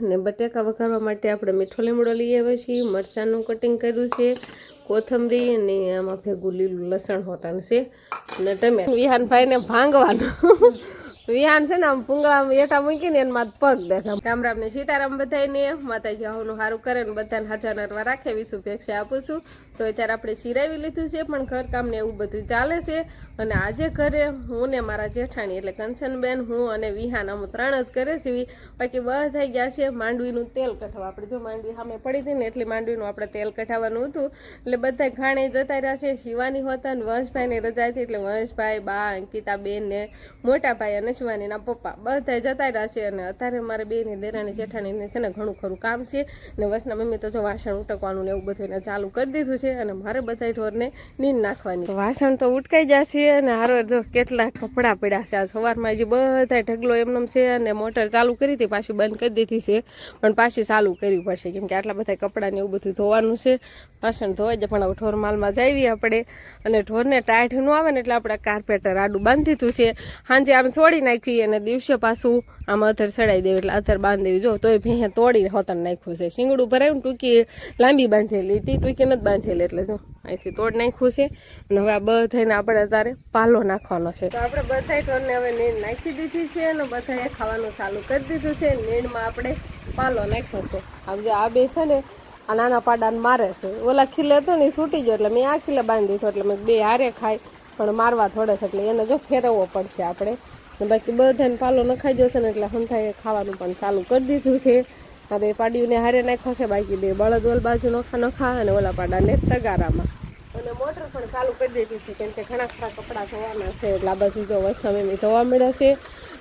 ને બટેકા વઘારવા માટે આપણે મીઠો લીમડો લઈ આવ્યા છીએ, મરચાંનું કટિંગ કર્યું છે, કોથમરી અને આમાં ભેગું લીલું લસણ હોતાનું છે અને ટમેટા. વિહાનભાઈને ભાંગવાનું વિહાન છે ને આમ પૂંગળામાં એટા મૂકીને એમાં પગ દેશે. રામ રામ ને સીતારામ બધાને, માતાજી આવનું સારું કરે ને બધાને હાજર નરવા રાખે એવી શુભેચ્છા આપું છું. તો અત્યારે આપણે ચીરાવી લીધું છે, પણ ઘરકામ ને એવું બધું ચાલે છે. અને આજે ઘરે હું ને મારા જેઠાણી એટલે કંચનબેન, હું અને વિહાન અમે 3 જ ઘરે છીએ. બાકી બધા થઈ ગયા છે માંડવીનું તેલ કઢાવવા. આપણે જો માંડવી સામે પડી હતી ને એટલે માંડવીનું આપણે તેલ કઢાવવાનું હતું, એટલે બધા ઘાણે જતા રહ્યા છે. શિવાની હોતા ને વંશભાઈની રજા હતી એટલે વંશભાઈ, બા, અંકિતાબેન ને મોટા ભાઈ અને શિવાનીના પપ્પા બધા જતા રહ્યા છે. અને અત્યારે મારે બેની દેરાણી જેઠાણીને છે ને ઘણું ખરું કામ છે. ને વસના મમ્મી તો જો વાસણ ઉટકવાનું ને એવું બધું એને ચાલુ કરી દીધું છે. અને મારે બધા ઢોરને નીંદ નાખવાની. વાસણ તો ઉટકાઈ જશે અને હારો જો કેટલા કપડાં પડ્યા છે. આજ સવારમાં હજી બધા ઢગલો એમનેમ છે અને મોટર ચાલુ કરી હતી, પાછી બંધ કરી દીધી છે, પણ પાછી ચાલુ કરવી પડશે કેમ કે આટલા બધા કપડાં ને એવું બધું ધોવાનું છે. વાસણ ધોવાઈ જાય પણ હવે ઢોર માલમાં જાવી આપણે. અને ઢોરને ટાઈટ ન આવે ને એટલે આપણે કાર્પેટર આડું બાંધી દીધું છે. સાંજે આમ છોડી નાખી અને દિવસે પાછું આમ અધર ચડાવી દેવી એટલે અધર બાંધી દેવી. જો તોય ભેં તોડી હોતન નાખ્યું છે. શીંગડું ભરાયું ટૂંકી લાંબી બાંધેલી હતી, ટૂંકી નથી બાંધેલી એટલે જો અહીંથી તોડ નાખ્યું છે. અને હવે આ બધાને આપણે અત્યારે પાલો નાખવાનો છે. તો આપણે બધા ઢોરને હવે નીણ નાખી દીધી છે અને બધાએ ખાવાનું ચાલુ કરી દીધું છે. નીણમાં આપણે પાલો નાખ્યો છે. આમ જો આ બે છે ને આ નાના પાડાને મારે છે. ઓલા ખીલે હતો ને એ છૂટી ગયો એટલે મેં આ ખીલે બાંધી દીધો, એટલે મેં બે હારે ખાય પણ મારવા થોડે છે એટલે એને જો ફેરવવો પડશે આપણે. બાકી બધાને પાલો નખાઈ જશે ને એટલે હંથાએ ખાવાનું પણ ચાલુ કરી દીધું છે. આ બે પાડીઓને હારે નાખ્યો છે, બાકી બે બળદ ઓલ બાજુ નખા અને ઓલા પાડાને તગારામાં. અને મોટર પણ ચાલુ કરી દીધી છે કેમ કે ઘણા ખરા કપડાં ધોવાના છે એટલે આ બાજુ જો વસના મમ્મી ધોવા મળ્યા છે.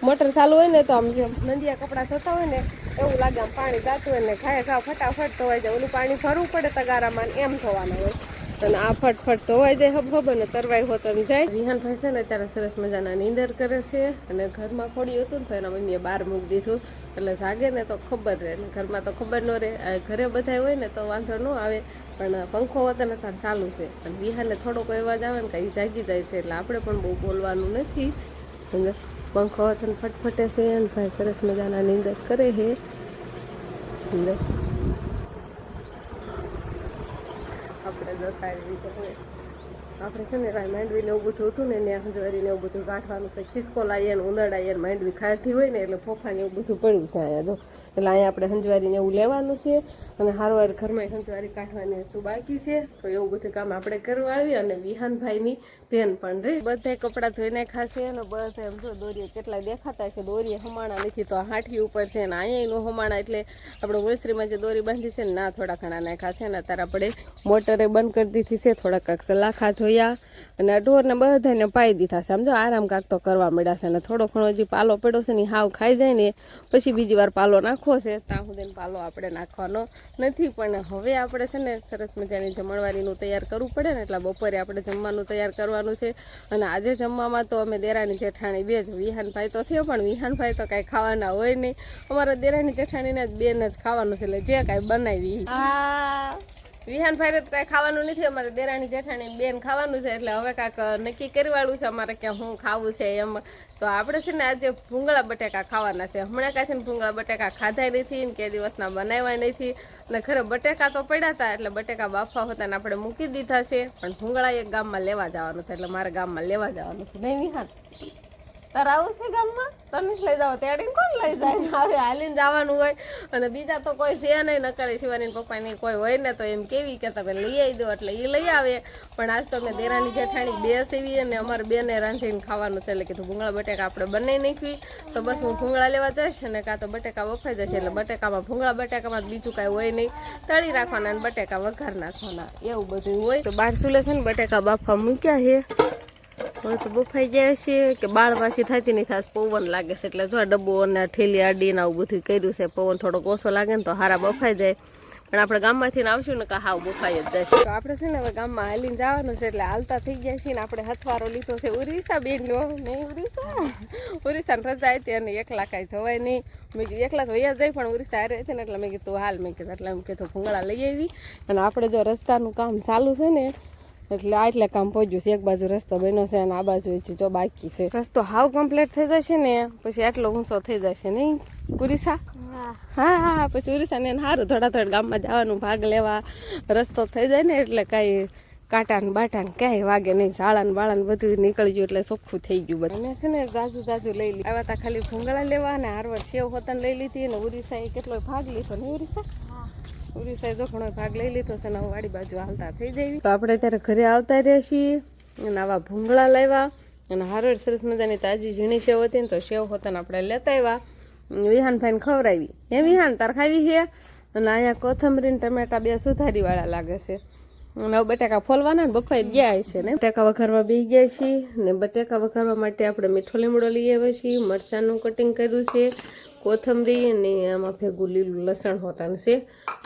મોટર ચાલુ હોય ને તો આમ જેમ નંદિયા કપડાં ધોતા હોય ને એવું લાગે, આમ પાણી જાતું હોય ને ઘા ફટાફટ ધોવાઈ જાય. ઓલું પાણી ભરવું પડે તગારામાં એમ ધોવાના હોય. અને આ ફટફટ ધોવાઈ જાય હબ અને તરવાઈ હોતન જાય. વિહાનભાઈ છે ને અત્યારે સરસ મજાના નીંદર કરે છે. અને ઘરમાં ખોડ્યું હતું ને તો એના મમ્મીએ બહાર મૂકી દીધું એટલે જાગે ને તો ખબર રહે, ને ઘરમાં તો ખબર ન રહે. ઘરે બધા હોય ને તો વાંધો ન આવે, પણ પંખો વતન અત્યારે ચાલુ છે અને વિહાને થોડોક અવાજ આવે ને કંઈ જાગી જાય છે એટલે આપણે પણ બહુ બોલવાનું નથી. પંખો વતન ફટફટે છે અને ભાઈ સરસ મજાના નીંદર કરે છે. આપણે જતા એવી આપણે છે ને કાંઈ માંડવીને એવું બધું હતું ને ત્યાં હંજવારીને એવું બધું કાઢવાનું છે. ખિસકો લાવીએ ને ઉંદરડાઈએ ને માંડવી ખાતી હોય ને એટલે ફોફાને એવું બધું પડ્યું છે અહીંયા. જો એટલે અહીંયા આપણે હંજવારીને એવું લેવાનું છે અને હારવાર ઘરમાં હંજવારી કાઢવાની હજુ બાકી છે. તો એવું બધું કામ આપણે કરવા આવી. અને વિહાનભાઈની બેન પણ રહી બધા કપડાં ધોઈને ખાશે અને બધા એમ જો દોરીએ કેટલા દેખાતા છે. દોરીએ હમાણા નથી તો હાઠી ઉપર છે ને અહીંયા નો હમાણા એટલે આપણે ઓસરીમાં જે દોરી બાંધી છે ને ના થોડા ઘણા નાખ્યા છે ને અત્યારે આપણે મોટરે બંધ કરી દીધી છે. થોડાક સલાખા ધોયા અને આ ઢોરને બધાને પાઈ દીધા છે. સમજો આરામ કાંક તો કરવા મળ્યા છે. અને થોડો ઘણો હજી પાલો પડ્યો છે ને હાવ ખાઈ જાય ને પછી બીજી વાર પાલો નાખવો છે. ત્યાં સુધીને પાલો આપણે નાખવાનો નથી. પણ હવે આપણે છે ને સરસ મજાની જમણવારીનું તૈયાર કરવું પડે ને એટલે બપોરે આપણે જમવાનું તૈયાર કરવાનું છે. અને આજે જમવામાં તો અમે દેરાણી જેઠાણી બે જ, વિહાનભાઈ તો થયો પણ વિહાનભાઈ તો કાંઈ ખાવાના હોય નહીં. અમારા દેરાણી જેઠાણીને જ બેન જ ખાવાનું છે એટલે જે કાંઈ બનાવી. વિહાનભાઈને તો કાંઈ ખાવાનું નથી, અમારે દેરાણી જેઠાણી બેન ખાવાનું છે એટલે હવે કાંઈક નક્કી કરવાળું છે અમારે કે હું ખાવું છે એમ. તો આપણે છે ને આજે ભૂંગળા બટેકા ખાવાના છે. હમણાં કાંઈથી ભૂંગળા બટેકા ખાધા નથી ને કે દિવસના બનાવ્યા નથી. અને ખરે બટેકા તો પડ્યા હતા એટલે બટેકા બાફવા હતા ને આપણે મૂકી દીધા છે. પણ ભૂંગળા એક ગામમાં લેવા જવાનું છે એટલે મારે ગામમાં લેવા જવાનું છે. નહીં વિહાન તારે આવું છે ગામમાં? તને જ લઈ જાવ, તેડીને કોણ લઈ જાય? હવે હાલીને જવાનું હોય અને બીજા તો કોઈ છે નહીં. ન કરે શિવાની પપ્પાની કોઈ હોય ને તો એમ કેવી કે તમે લઈ આવી દો એટલે એ લઈ આવે. પણ આજ તો મેં દેરાણી જેઠાણી બે સેવી અને અમારે બેને રાંધીને ખાવાનું છે એટલે કીધું ભૂંગળા બટેકા આપણે બનાવી નાખવી. તો બસ હું ભૂંગળા લેવા જઈશ અને કાં તો બટેકા વફાઈ જશે એટલે બટેકામાં ભૂંગળા બટેકામાં બીજું કાંઈ હોય નહીં. તળી રાખવાના અને બટેકા વઘાર નાખવાના એવું બધું હોય. તો બાર સુલે છે ને બટેકા બાફવા મૂક્યા છે. હવે તો બફાઈ જાય છે કે બાળ પાછી થતી નહીં, ખાસ પવન લાગે છે એટલે જો ડબ્બો અને ઠેલી આડીને આવું બધું કર્યું છે. પવન થોડોક ઓછો લાગે ને તો હારા બફાઈ જાય. પણ આપણે ગામમાંથી આવશું ને કે હાવ બફાઈ જ જાય. તો આપણે છે ને હવે ગામમાં હાલીને જવાનું છે એટલે હાલતા થઈ ગયા છીએ ને આપણે હથવારો લીધો છે ઉર્વિસા બેન નો. નહીં ઉર્વિસાને રજા હતી અને એકલા કાંઈ જવાય નહીં. મેં કીધું એકલા તો વૈયા જાય પણ ઉર્વિસા હારે હતી ને એટલે મેં કીધું હાલ. મેં કીધું એટલે એમ કીધું ભૂંગળા લઈ આવી. અને આપણે જો રસ્તાનું કામ ચાલુ છે ને એટલે આટલે કામ પહોંચ્યું છે. એક બાજુ રસ્તો બન્યો છે અને આ બાજુ જો બાકી છે. રસ્તો હાવ કમ્પ્લીટ થઈ જશે ને પછી આટલો ઊંચો થઈ જશે નહીં ઉરીસા? હા પછી ઉરીસા ને સારું થોડા ગામમાં જવાનું ભાગ લેવા રસ્તો થઈ જાય ને એટલે કાંઈ કાંટા ને બાટા ને ક્યાંય વાગે નહીં. શાળા ને બાળા ને બધું નીકળી ગયું એટલે ચોખ્ખું થઈ ગયું બધું. અને છે ને જાજુ લઈ લીધું. આવ્યા તા ખાલી ભૂંગળા લેવા અને હારવાર સેવ હોતન લઈ લીધી અને ઉરીસાએ કેટલો ભાગ લીધો ને ઉરીસાએ જો ઘણો ભાગ લઈ લીધો છે ને વાડી બાજુ હાલતા થઈ જાય. તો આપણે ત્યારે ઘરે આવતા રહ્યા છીએ અને આવા ભૂંગળા લાવ્યા અને હારવાર સરસ મજાની તાજી ઝીણી સેવ હતી ને તો સેવ હોતન આપણે લેતા આવ્યા. વિહાન ભાઈને ખવડાવી. હે વિહાન તાર ખાવી છે? અને અહીંયા કોથમરી ને ટમેટા બે સુધારી વાળા લાગે છે. અને બટાકા ફોલવાના ને બફાઈ ગયા છે ને બટાકા વઘારવા બેસી ગયા છીએ ને બટાકા વઘારવા માટે આપણે મીઠો લીમડો લઈ આવ્યા છીએ. મરચાંનું કટિંગ કર્યું છે, કોથમરી અને આમાં ભેગું લીલું લસણ હોતાનું છે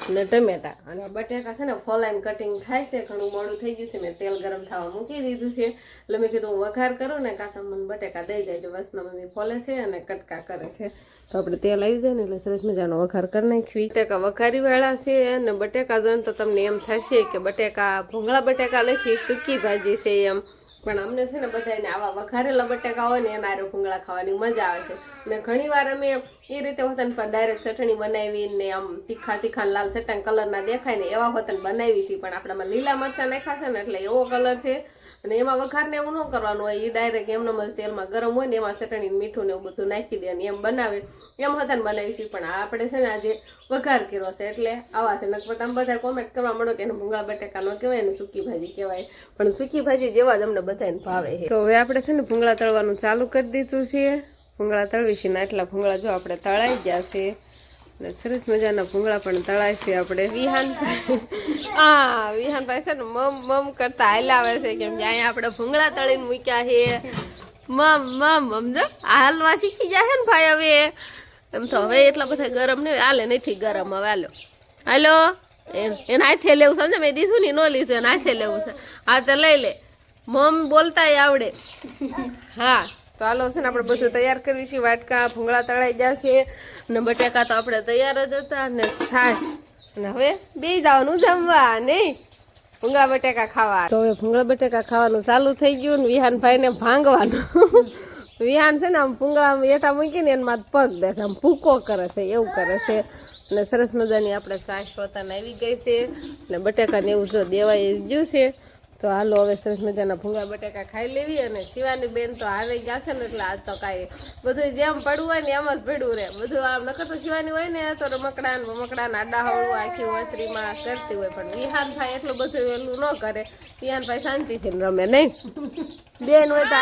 અને ટમેટા. અને બટાકા છે ને ફોલાઈને કટિંગ થાય છે. ઘણું મોડું થઈ ગયું છે. મેં તેલ ગરમ થવા મૂકી દીધું છે એટલે મેં કીધું હું વઘાર કરું ને કાં તો મને બટાકા દઈ જાય. વસના મમ્મી ફોલે છે અને કટકા કરે છે તો આપણે તેલ આવી જાય ને એટલે સરસ મજાનો વઘાર કરી નાખવી. બટાકા વઘારી વાળા છે અને બટાકા જોઈને તો તમને એમ થશે કે બટાકા ભૂંગળા બટાકા લખી સૂકી ભાજી છે એમ, પણ અમને છે ને બધાને આવા વઘારેલા બટાકા હોય ને એના ભૂંગળા ખાવાની મજા આવે છે. અને ઘણી વાર અમે એ રીતે હોતન પર ડાયરેક્ટ ચટણી બનાવીને આમ તીખા લાલ ચટણ કલરના દેખાય ને એવા હોતન બનાવી છે, પણ આપણામાં લીલા મરચાં નાખ્યા છે ને એટલે એવો કલર છે. અને એમાં વઘારને એવું ન કરવાનું હોય, એ ડાયરેક્ટ એમનો તેલમાં ગરમ હોય ને એમાં ચટણી મીઠું ને એવું બધું નાખી દે અને એમ બનાવે એમ હોતન બનાવી છે. પણ આપણે છે ને આજે વઘાર કર્યો છે એટલે આવા છે. નકર તમે બધા કોમેન્ટ કરવા માંડો કે એને ભૂંગળા બટાકા ન કહેવાય ને સૂકી ભાજી કહેવાય, પણ સૂકી ભાજી જેવા જ અમને બધાને ભાવે છે. તો હવે આપણે છે ને ભૂંગળા તળવાનું ચાલુ કરી દીધું છે. ભૂંગળા તળવી છે ને એટલા ભૂંગળા જો આપણે તળાઈ ગયા છે ને સરસ મજાના ભૂંગળા પણ તળાય છે. આપણે વિહાનભાઈ છે ને મમ કરતા હાલાવે છે કેમ કે અહીંયા આપણે ભૂંગળા તળીને મૂક્યા છે. સમજો હાલવા શીખી જાય ને ભાઈ હવે. એમ તો હવે એટલા બધા ગરમ નહીં હાલે, નથી ગરમ હવે હાલો એને હાથે લેવું સમજે. મેં દીધું ને ન લીધું એને હાથે લેવું છે. હા તો લઈ લે, મમ બોલતાય આવડે. હા તો હાલો છે ને આપણે બધું તૈયાર કરવી છે. વાટકા ભૂંગળા તળાઈ જશે ને બટાકા તો આપણે તૈયાર જ હતા ને છાશ. અને હવે બે જવાનું જમવા નહીં ભૂંગળા બટાકા ખાવા. તો હવે ભૂંગળા બટાકા ખાવાનું ચાલુ થઈ ગયું ને વિહાનભાઈને ભાંગવાનું. વિહાન છે ને આમ ભૂંગળા એઠા મૂકીને એમાં પગ બેસે આમ ભૂકો કરે છે એવું કરે છે. અને સરસ મજાની આપણે છાશ પોતાને આવી ગઈ છે ને બટાકાને એવું જો દેવાઈ ગયું છે. તો હાલો હવે સરસ મજાના ભૂંગળા બટાકા ખાઈ લેવી. અને શિવાની બેન તો હારે જશે ને એટલે આજ તો કાંઈ બધું જેમ પડવું હોય ને એમ જ પડવું રહે બધું. આમ નકર તો શિવાની હોય ને તો રમકડા આડા હવળું આખી વસરીમાં કરતી હોય, પણ વિહાન ભાઈ એટલું બધું એલું ન કરે. વિહાન ભાઈ શાંતિથી રમે નહીં. બેન હોય તો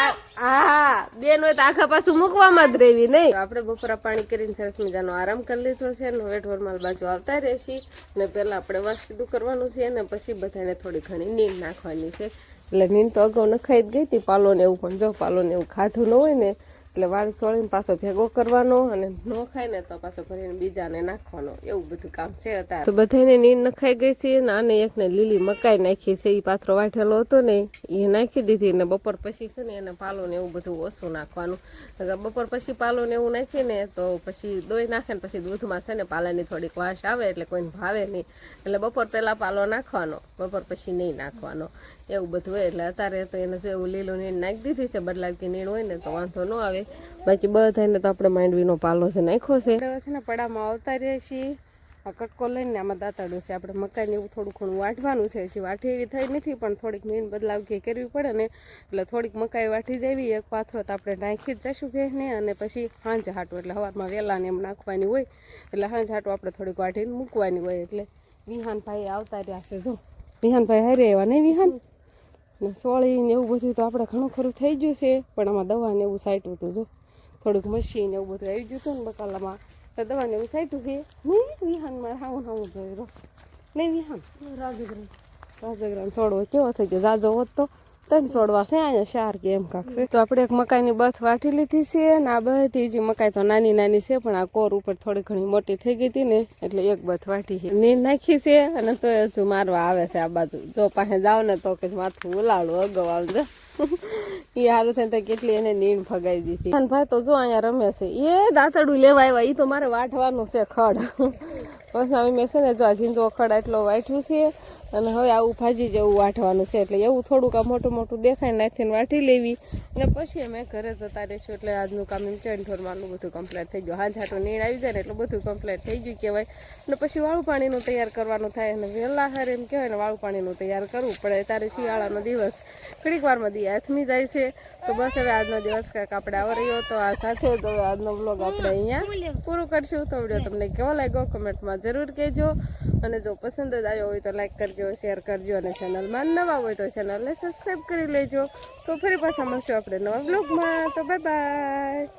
બેન હોય તો આખા પાછું મૂકવામાં જ રહેવી નહીં. આપણે બપોરા પાણી કરીને સરસ મજાનો આરામ કરી લીધો છે ને વેટ વરમાલ બાજુ આવતા રહેશી. ને પહેલાં આપણે વાસ સીધું કરવાનું છે ને પછી બધાને થોડી ઘણી નીંદ નાખવાની છે. એટલે નીંદ તો અગાઉ નખાઈ જ ગઈ હતી. પાલોને એવું પણ જો પાલોને એવું ખાધું ન હોય ને એટલે વાળ સોળીને પાછો ભેગો કરવાનો અને ન ખાય ને તો પાછો ભરીને બીજાને નાખવાનો એવું બધું કામ છે અત્યારે. તો બધાને નીંદ નખાઈ ગઈ છે ને આને એકને લીલી મકાઈ નાખી છે. એ પાથરો વાઢેલો હતો ને એ નાખી દીધી ને બપોર પછી છે ને એને પાલો ને એવું બધું ઓછું નાખવાનું. બપોર પછી પાલો ને એવું નાખીને તો પછી દોઈ નાખે ને પછી દૂધમાં છે ને પાલાની થોડીક વાસ આવે એટલે કોઈને ભાવે નહીં. એટલે બપોર પહેલાં પાલો નાખવાનો, બપોર પછી નહીં નાખવાનો એવું બધું હોય. એટલે અત્યારે તો એને જો એવું લીલું નીણ નાખી દીધી છે. બદલાવતી નીણ હોય ને તો વાંધો ન આવે. બાકી બધાને તો આપણે માંડવીનો પાલો છે નાખ્યો છે. આપણે છે ને પડામાં આવતા રહીએ છીએ. આ કટકો લઈને આમાં દાંતડું છે. આપણે મકાઈને એવું થોડું ઘણું વાઢવાનું છે. હજી વાઢી એવી થઈ નથી પણ થોડીક નીણ બદલાવતી કરવી પડે ને એટલે થોડીક મકાઈ વાઢી જાવી. એક પાથરો તો આપણે નાખી જ જઈશું ભેંસને અને પછી સાંજે હાટું એટલે સવારમાં વહેલાને એમ નાખવાની હોય એટલે સાંજે હાટું આપણે થોડીક વાઢીને મૂકવાની હોય. એટલે વિહાનભાઈ આવતા રહ્યા છે. જો વિહાનભાઈ હારે એવા નહીં વિહાન ને સોળી ને એવું બધું તો આપણે ઘણું ખરું થઈ ગયું છે, પણ આમાં દવા ને એવું સાઈટું હતું. જો થોડુંક મશીન એવું બધું આવી ગયું હતું ને બકાલામાં તો દવા ને એવું સાઈટું છે. નહીં વિહાનમાં હાવું જોઈ રસ નહીં વિહાન રાજગ્રામ છોડવો કેવો થઈ ગયો જાજો હોત તો 3 છોડવા છે અહીંયા 4 કે એમ કાંક છે. તો આપણે એક મકાઈની બથ વાટી લીધી છે ને આ બધી જે મકાઈ તો નાની નાની છે પણ આ કોર ઉપર થોડી ઘણી મોટી થઈ ગઈ હતી ને એટલે એક બથ વાટી છે. નીંદ નાખી છે અને તો હજુ મારવા આવે છે આ બાજુ. જો પાસે જાવ ને તો કે માથું ઉલાડું અગાઉ આવજે. એ સારું થઈને તો કેટલી એને નીંદ ફગાઈ દીધી. ભાઈ તો જો અહીંયા રમે છે. એ દાંતડું લેવા આવ્યા. એ તો મારે વાટવાનું છે ખડ. બસ હવે મેં છે ને જો આ ઝીંદો અખડ એટલો વાટ્યું છે અને હવે આવું ભાજી જેવું વાટવાનું છે એટલે એવું થોડુંક આ મોટું મોટું દેખાય નાખીને વાટી લેવી અને પછી અમે ઘરે જતા રહીશું એટલે આજનું કામ એમ કહેવાય થોડું બધું કમ્પ્લીટ થઈ ગયું. હાલ છાટું નીણ આવી જાય ને એટલે બધું કમ્પ્લીટ થઈ ગયું કહેવાય. અને પછી વાળું પાણીનું તૈયાર કરવાનું થાય અને વહેલા હારે એમ કહેવાય ને વાળું પાણીનું તૈયાર કરવું પડે. ત્યારે શિયાળાનો દિવસ ઘડીક વારમાં દી હાથમી જાય છે. તો બસ હવે આજનો દિવસ કાંઈક આપણે આવો રહ્યો તો આ સાથે જ હવે આજનો બ્લોગ આપણે અહીંયા પૂરું કરશું. તો વિડીયો તમને કેવો લાગ્યો કમેન્ટમાં જરૂર કહેજો અને જો પસંદ જ આવ્યો હોય તો લાઈક કરજો, શેર કરજો અને ચેનલમાં નવા હોય તો ચેનલને સબસ્ક્રાઈબ કરી લેજો. તો ફરી પાછા મળશું આપણે નવા બ્લોગમાં. તો બાય બાય.